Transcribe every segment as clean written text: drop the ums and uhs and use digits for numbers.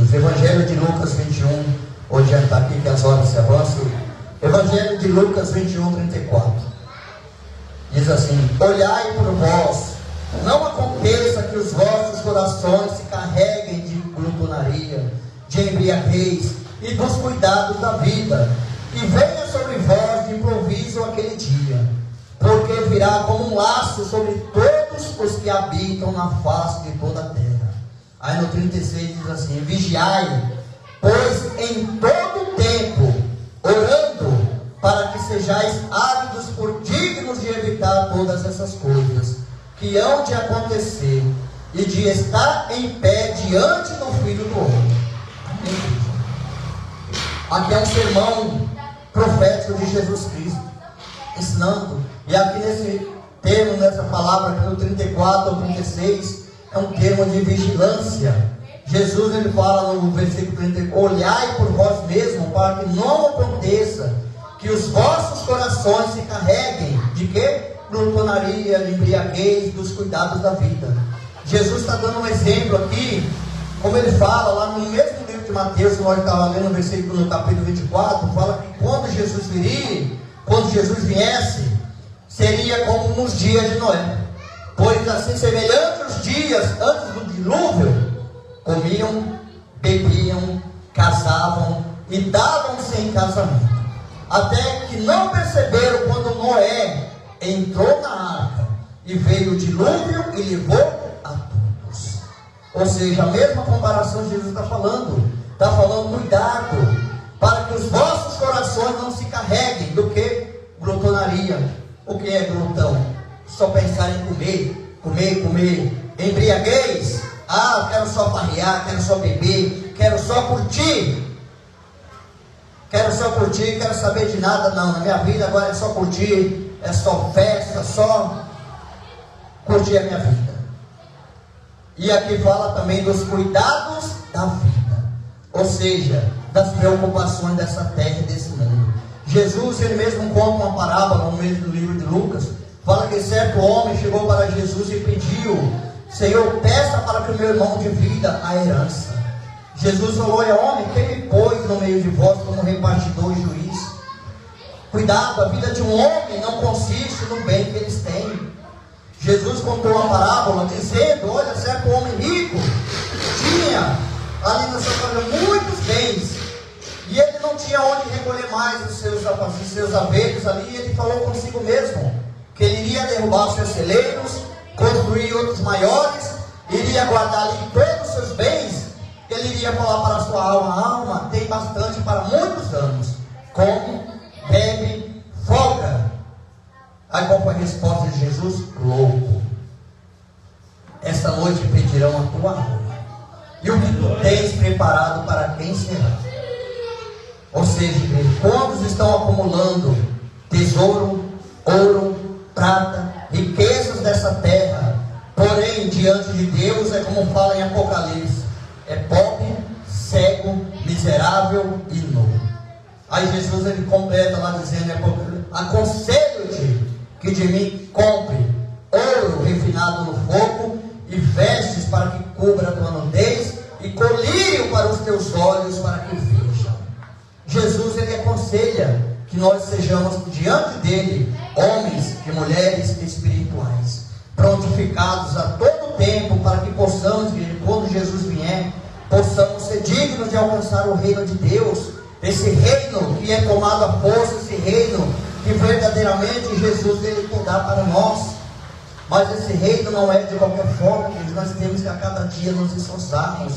versículos. Evangelho de Lucas 21, vou adiantar aqui que as horas se avançam. Evangelho de Lucas 21, 34. Diz assim: olhai por vós, não aconteça que os vossos corações se carreguem de glutonaria, de embriaguez e dos cuidados da vida, e venha sobre vós de improviso aquele dia, porque virá como um laço sobre todos os que habitam na face de toda a terra. Aí no 36 diz assim: vigiai, pois em todo tempo, orando, para que sejais ávidos por dignos de evitar todas essas coisas que hão de acontecer, e de estar em pé diante do Filho do Homem. Amém. Aqui é um sermão profético de Jesus Cristo, ensinando, e aqui nesse termo, nessa palavra, aqui no 34 ao 36, é um termo de vigilância. Jesus, ele fala no versículo 30: olhai por vós mesmos, para que não aconteça que os vossos corações se carreguem de quê? Glutonaria, de embriaguez, dos cuidados da vida. Jesus está dando um exemplo aqui, como ele fala lá no mesmo livro de Mateus, que nós estávamos lendo no versículo, no capítulo 24, fala que quando Jesus viesse, seria como nos dias de Noé. Pois assim, semelhante aos dias antes do dilúvio, comiam, bebiam, casavam e davam-se em casamento, até que não perceberam quando Noé entrou na arca e veio o dilúvio e levou a todos. Ou seja, a mesma comparação que Jesus está falando, cuidado, para que os vossos corações não se carreguem do que? Glutonaria. O que é glutão? Só pensar em comer. Embriaguez. Ah, quero só farrear, quero só beber, quero só curtir. Quero saber de nada. Não, na minha vida agora é só curtir, é só festa, só curtir a minha vida. E aqui fala também dos cuidados da vida, ou seja, das preocupações dessa terra e desse mundo. Jesus, ele mesmo conta uma parábola no mesmo livro de Lucas, fala que certo homem chegou para Jesus e pediu: Senhor, peça para que o meu irmão divida a herança. Jesus falou: olha, homem, quem me pôs no meio de vós como repartidor e juiz? Cuidado, a vida de um homem não consiste no bem que eles têm. Jesus contou uma parábola dizendo: olha, certo homem rico tinha ali na sua família muitos bens, e ele não tinha onde recolher mais os seus haveres ali, e ele falou consigo mesmo que ele iria derrubar os seus celeiros, construir outros maiores, iria guardar ali todos os seus bens. Ele iria falar para a sua alma: tem bastante para muitos anos, come, bebe, folga. Aí qual foi a resposta de Jesus? Louco, esta noite pedirão a tua alma, e o que tu tens preparado para quem será? Ou seja, quantos estão acumulando tesouro, ouro, prata, riquezas dessa terra, porém diante de Deus é como fala em Apocalipse: é pobre, cego, miserável e nu. Aí Jesus, ele completa lá dizendo: aconselho-te que de mim compre ouro refinado no fogo, e vestes para que cubra a tua nudez, e colírio para os teus olhos para que vejam. Jesus, ele aconselha que nós sejamos diante dele homens e mulheres espirituais, prontificados a todo tempo, para que possamos, quando Jesus vier, possamos ser dignos de alcançar o reino de Deus, esse reino que é tomado à força, esse reino que verdadeiramente Jesus, ele quer dar para nós. Mas esse reino não é de qualquer forma, que nós temos que a cada dia nos esforçarmos,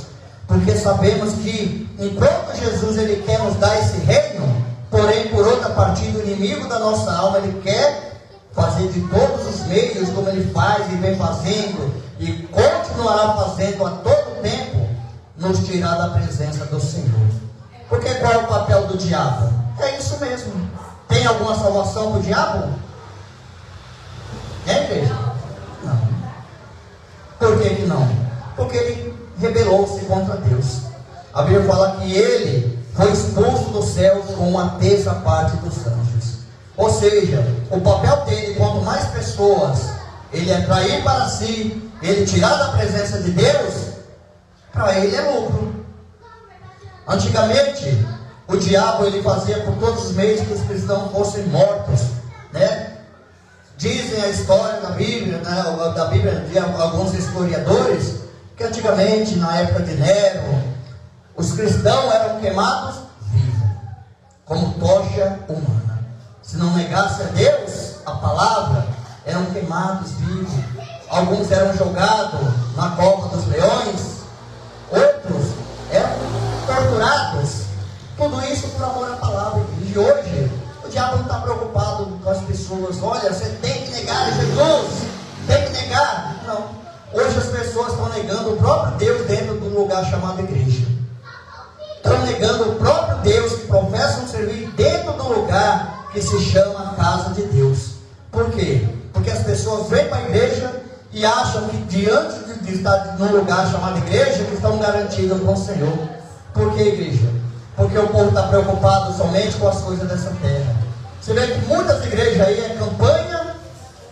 porque sabemos que enquanto Jesus, ele quer nos dar esse reino, porém por outra partida, o inimigo da nossa alma, ele quer fazer de todos os meios, como ele faz e vem fazendo e continuará fazendo a todo tempo, nos tirar da presença do Senhor. Porque qual é o papel do diabo? É isso mesmo. Tem alguma salvação para o diabo? É, igreja? Não. Por que não? Porque ele rebelou-se contra Deus. A Bíblia fala que ele foi expulso dos céus com uma terça parte dos anjos. Ou seja, o papel dele, quanto mais pessoas ele atrair para si, ele tirar da presença de Deus, para ele é lucro. Antigamente, o diabo ele fazia por todos os meios que os cristãos fossem mortos, né? Dizem a história da Bíblia, né, da Bíblia de alguns historiadores, que antigamente, na época de Nero, os cristãos eram queimados vivos, como tocha humana. Se não negasse a Deus, a palavra, eram queimados vivos. Alguns eram jogados na cova dos leões, outros eram torturados. Tudo isso por amor à palavra. E hoje, o diabo não está preocupado com as pessoas. Olha, você tem que negar Jesus, tem que negar. Não. Hoje as pessoas estão negando o próprio Deus dentro de um lugar chamado igreja. Estão negando o próprio Deus que professam servir dentro do lugar que se chama casa de Deus. Por quê? Porque as pessoas vêm para a igreja e acham que diante de estar num lugar chamado igreja, que estão garantidos com o Senhor. Por que igreja? Porque o povo está preocupado somente com as coisas dessa terra. Você vê que muitas igrejas aí é campanha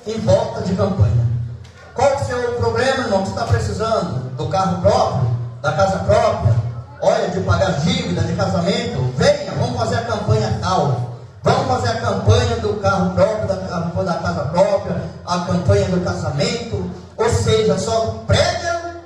em volta de campanha. Qual é o seu problema, irmão? Você está precisando do carro próprio, da casa própria? Olha, de pagar dívida de casamento? Venha, vamos fazer a campanha tal. Vamos fazer a campanha do carro próprio, da casa própria, a campanha do casamento. Ou seja, só prega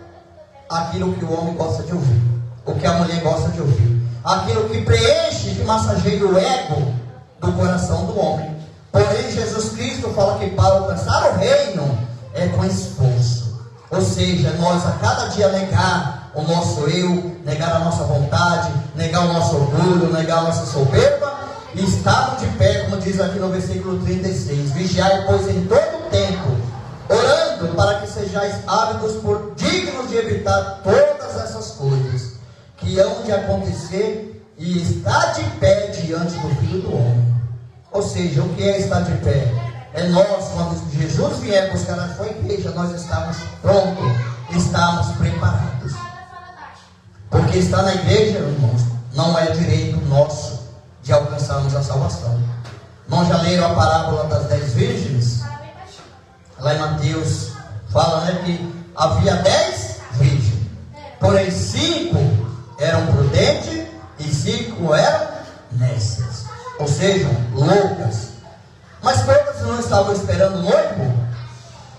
aquilo que o homem gosta de ouvir, o que a mulher gosta de ouvir, aquilo que preenche, que massageia o ego do coração do homem. Porém, Jesus Cristo fala que para alcançar o reino é com esforço. Ou seja, nós a cada dia negar o nosso eu, negar a nossa vontade, negar o nosso orgulho, negar a nossa soberba, e estarmos de pé, como diz aqui no versículo 36. Vigiai, pois, em todo o tempo, orando para que sejais ávidos por dignos de evitar todas essas coisas que hão de acontecer e estar de pé diante do Filho do Homem. Ou seja, o que é estar de pé? É nós, quando Jesus vier buscar a sua igreja, nós estamos prontos, estamos preparados. Porque estar na igreja, irmãos, não é direito nosso de alcançarmos a salvação. Nós já leram a parábola das 10 virgens? Lá em Mateus fala, né, que havia 10 virgens, porém 5 eram prudentes e 5 eram nécias, ou seja, loucas. Mas todas não estavam esperando o noivo?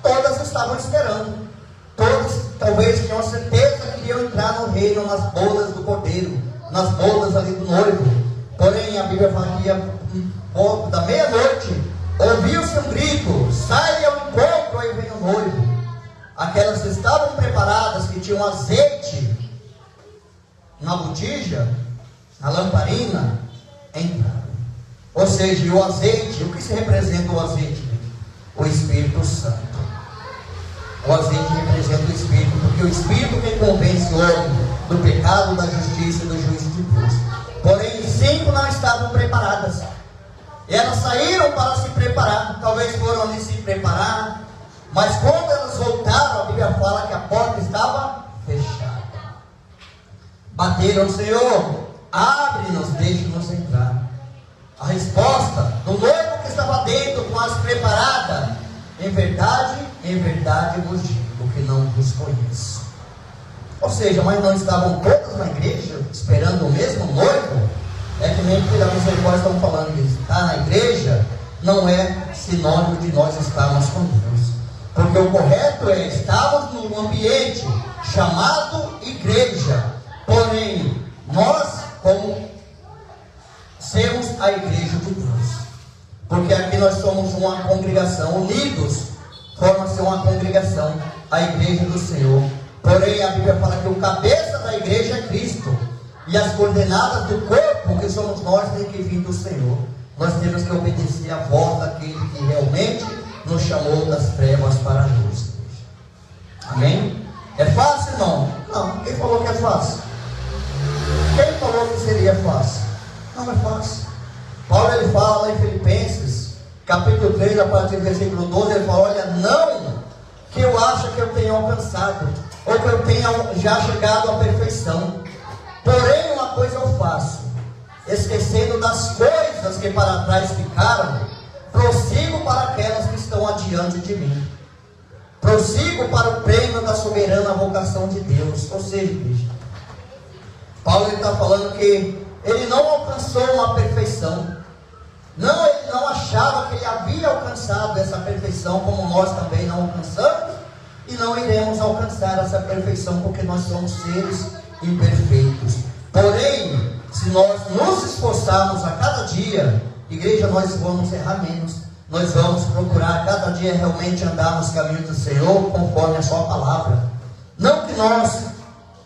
Todas estavam esperando. Todas talvez tinham certeza que iam entrar no reino, nas bodas do cordeiro, nas bodas ali do noivo. Porém, a Bíblia fala que da meia-noite ouviu-se um grito: sai ao encontro, aí vem o noivo. Aquelas que estavam preparadas, que tinham azeite na botija, na lamparina, entraram. Ou seja, o azeite, o que se representa o azeite? O Espírito Santo. O azeite representa o Espírito, porque o Espírito que convence o homem do pecado, da justiça e do juízo de Deus. Porém, 5 não estavam preparadas. Elas saíram para se preparar. Talvez foram ali se preparar. Mas quando elas voltaram, a Bíblia fala que a porta estava fechada. Bateram: Senhor, abre-nos, deixe-nos entrar. A resposta do noivo que estava dentro, com as preparadas: em verdade vos digo que não vos conheço. Ou seja, mas não estavam todas na igreja esperando o mesmo noivo? É que nem que da misericórdia estão falando isso. Estar na igreja não é sinônimo de nós estarmos com Deus. Porque o correto é estarmos num ambiente chamado igreja. Porém, nós como sermos a igreja de Deus. Porque aqui nós somos uma congregação, unidos, forma-se uma congregação, a igreja do Senhor. Porém, a Bíblia fala que o cabeça da igreja é Cristo. E as coordenadas do corpo, que somos nós, tem que vir do Senhor. Nós temos que obedecer a voz daquele que realmente nos chamou das trevas para a luz. Amém? É fácil, não? Não. Quem falou que é fácil? Quem falou que seria fácil? Não é fácil. Paulo ele fala lá em Filipenses, capítulo 3, a partir do versículo 12, ele fala: olha, não que eu acho que eu tenha alcançado, ou que eu tenha já chegado à perfeição. Porém, uma coisa eu faço, esquecendo das coisas que para trás ficaram, prossigo para aquelas que estão adiante de mim. Prossigo para o prêmio da soberana vocação de Deus. Ou seja, igreja, Paulo está falando que ele não alcançou uma perfeição. Não, ele não achava que ele havia alcançado essa perfeição, como nós também não alcançamos, e não iremos alcançar essa perfeição, porque nós somos seres imperfeitos. Porém, se nós nos esforçarmos a cada dia, igreja, nós vamos errar menos. Nós vamos procurar a cada dia realmente andar nos caminhos do Senhor, conforme a sua palavra. Não que nós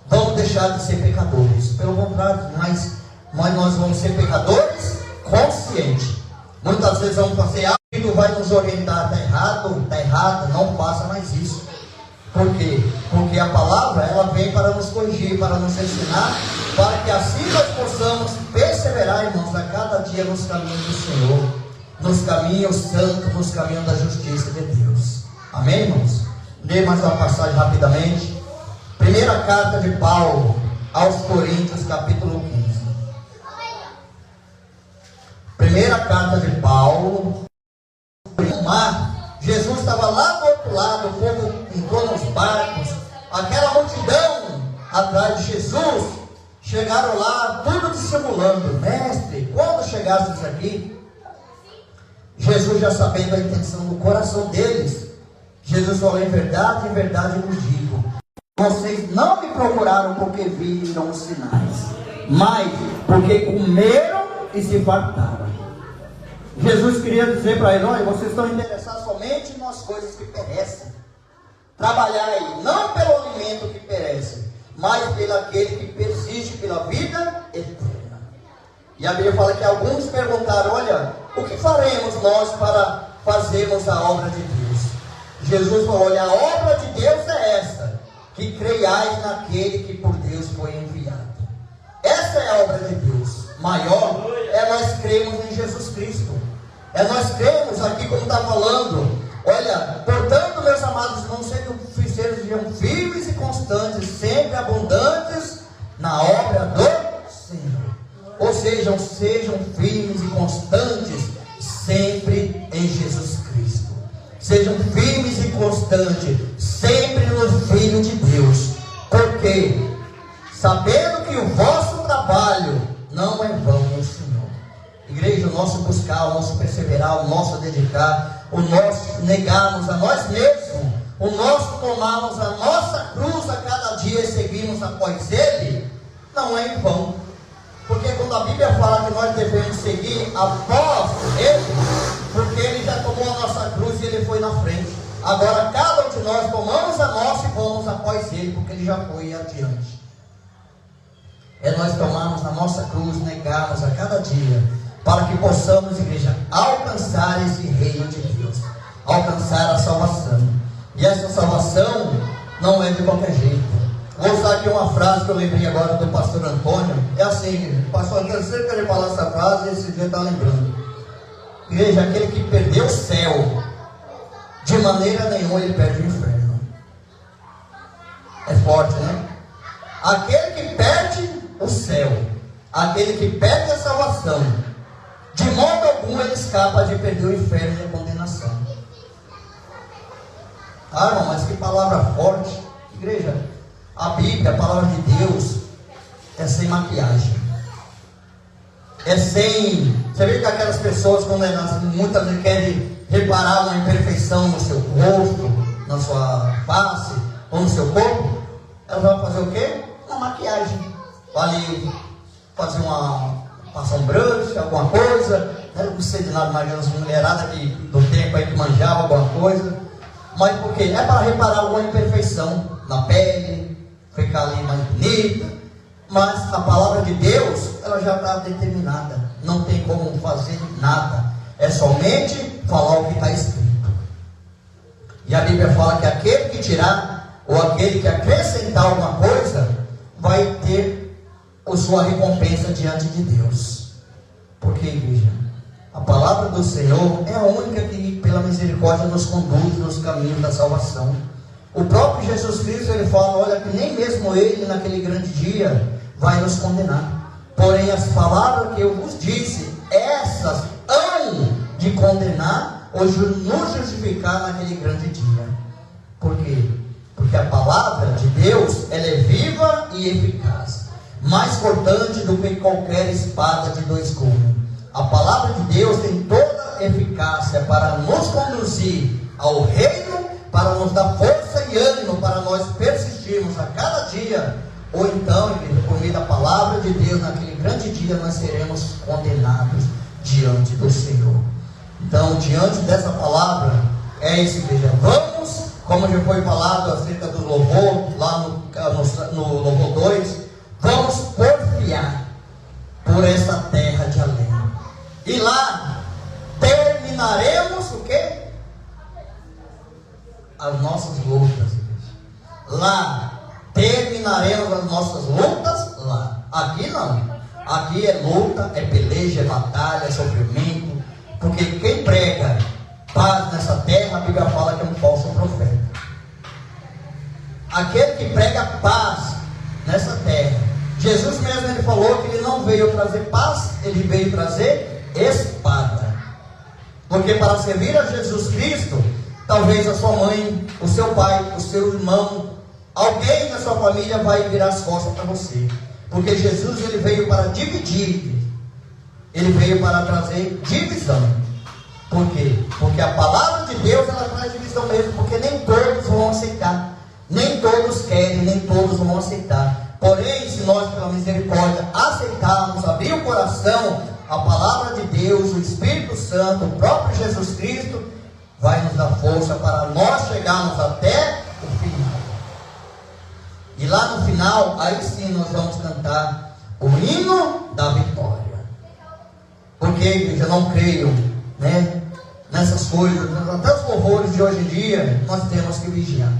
vamos deixar de ser pecadores, pelo contrário, mas nós vamos ser pecadores conscientes. Muitas vezes vamos fazer algo que vai nos orientar, está errado, está errado, não faça mais isso. Por quê? Porque a palavra, ela vem para nos corrigir, para nos ensinar, para que assim nós possamos perseverar, irmãos, a cada dia nos caminhos do Senhor, nos caminhos santos, nos caminhos da justiça de Deus. Amém, irmãos? Lê mais uma passagem rapidamente. Primeira carta de Paulo aos Coríntios, capítulo 15. Primeira carta de Paulo. No mar, Jesus estava lá do outro lado, o povo entrou nos barcos, aquela multidão atrás de Jesus. Chegaram lá, tudo dissimulando. Mestre, quando chegastes aqui? Jesus, já sabendo a intenção do coração deles, Jesus falou: em verdade vos digo, vocês não me procuraram porque viram os sinais, mas porque comeram e se fartaram. Jesus queria dizer para eles: olha, vocês estão interessados somente nas coisas que perecem. Trabalhai não pelo alimento que perece, mas pelo aquele que persiste, pela vida eterna. E a Bíblia fala que alguns perguntaram: olha, o que faremos nós para fazermos a obra de Deus? Jesus falou: olha, a obra de Deus é esta, que creiais naquele que por Deus foi enviado. Essa é a obra de Deus. Maior é nós cremos em Jesus Cristo. É nós cremos aqui, como está falando. Olha, portanto, meus amados irmãos, sejam firmes e constantes, sempre abundantes na obra do Senhor. Ou seja, sejam firmes e constantes sempre em Jesus Cristo. Sejam firmes e constantes sempre no Filho de Deus. Porque, sabendo que o vosso trabalho não é vão no Senhor. Igreja, o nosso buscar, o nosso perseverar, o nosso dedicar, o nosso negarmos a nós mesmos, o nosso tomarmos a nossa cruz a cada dia e seguirmos após Ele, não é em vão. Porque quando a Bíblia fala que nós devemos seguir após Ele, porque Ele já tomou a nossa cruz e Ele foi na frente. Agora cada um de nós tomamos a nossa e vamos após Ele, porque Ele já foi adiante. É nós tomarmos a nossa cruz, negarmos a cada dia, para que possamos, igreja, alcançar esse reino de Deus, alcançar a salvação. E essa salvação não é de qualquer jeito. Vou usar aqui uma frase que eu lembrei agora do pastor Antônio. É assim, o pastor Antônio sempre que ele falar essa frase, esse dia está lembrando. Igreja, aquele que perdeu o céu, de maneira nenhuma ele perde o inferno. É forte, né? Aquele que perde o céu, aquele que perde a salvação, de modo algum ele escapa de perder o inferno e a condenação. Ah, irmão, mas que palavra forte. Igreja, a Bíblia, a palavra de Deus, é sem maquiagem. É sem... Você vê que aquelas pessoas, quando elas muitas vezes querem reparar uma imperfeição no seu rosto, na sua face, ou no seu corpo, elas vão fazer o quê? Uma maquiagem. Vale fazer passar um brush, alguma coisa. Eu não sei de nada, mas as mulheradas do tempo aí que manjava alguma coisa. Mas por quê? É para reparar alguma imperfeição na pele, ficar ali mais bonita. Mas a palavra de Deus, ela já está determinada. Não tem como fazer nada. É somente falar o que está escrito. E a Bíblia fala que aquele que tirar, ou aquele que acrescentar alguma coisa, vai ter a sua recompensa diante de Deus. Porque, igreja, a palavra do Senhor é a única que, pela misericórdia, nos conduz nos caminhos da salvação. O próprio Jesus Cristo, ele fala: olha, que nem mesmo Ele, naquele grande dia, vai nos condenar. Porém, as palavras que eu vos disse, essas hão de condenar ou nos justificar naquele grande dia. Por quê? Porque a palavra de Deus, ela é viva e eficaz. mais cortante do que qualquer espada de dois gumes. A palavra de Deus tem toda a eficácia para nos conduzir ao reino, para nos dar força e ânimo para nós persistirmos a cada dia, ou então, por meio da palavra de Deus, naquele grande dia nós seremos condenados diante do Senhor. Então, diante dessa palavra, é isso, igreja. Vamos, como já foi falado acerca do louvor, lá no louvor 2, vamos porfiar por essa terra de além. E lá terminaremos o quê? As nossas lutas, igreja. Lá terminaremos as nossas lutas lá. Aqui não. Aqui é luta, é peleja, é batalha, é sofrimento. Porque quem prega paz nessa terra, a Bíblia fala que é um falso profeta. Aquele que prega paz nessa terra, Jesus mesmo ele falou que ele não veio trazer paz, ele veio trazer espada. Porque para servir a Jesus Cristo, talvez a sua mãe, o seu pai, o seu irmão, alguém da sua família vai virar as costas para você. Porque Jesus ele veio para dividir. Ele veio para trazer divisão. Por quê? Porque a palavra de Deus ela traz divisão mesmo. Porque nem todos vão aceitar. Nem todos querem, nem todos vão aceitar. Porém, se nós pela misericórdia aceitarmos, abrir o coração, a palavra de Deus, o Espírito Santo, o próprio Jesus Cristo vai nos dar força para nós chegarmos até o final. E lá no final, aí sim nós vamos cantar o hino da vitória. Porque eu não creio, né, nessas coisas. Até os louvores de hoje em dia, nós temos que vigiar.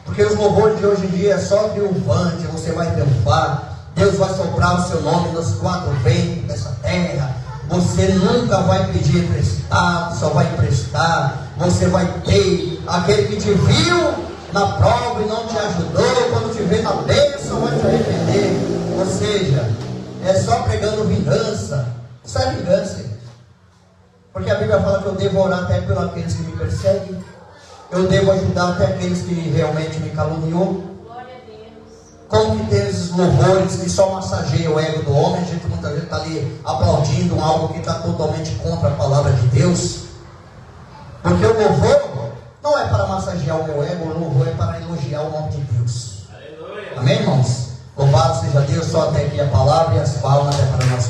Porque os louvores de hoje em dia é só triunfante, você vai triunfar. Deus vai soprar o seu nome nos quatro ventos dessa terra. Você nunca vai pedir emprestado, só vai emprestar. Você vai ter aquele que te viu na prova e não te ajudou, quando te vê na bênção vai te arrepender. Ou seja, é só pregando vingança. Isso é vingança. Porque a Bíblia fala que eu devo orar até por aqueles que me perseguem. Eu devo ajudar até aqueles que realmente me caluniou. Como que tem esses louvores que só massageiam o ego do homem? A gente muitas vezes está ali aplaudindo algo que está totalmente contra a palavra de Deus. Porque o louvor não é para massagear o meu ego, o louvor é para elogiar o nome de Deus. Aleluia. Amém, irmãos? Louvado seja Deus, só até aqui a palavra e as palmas é para nós.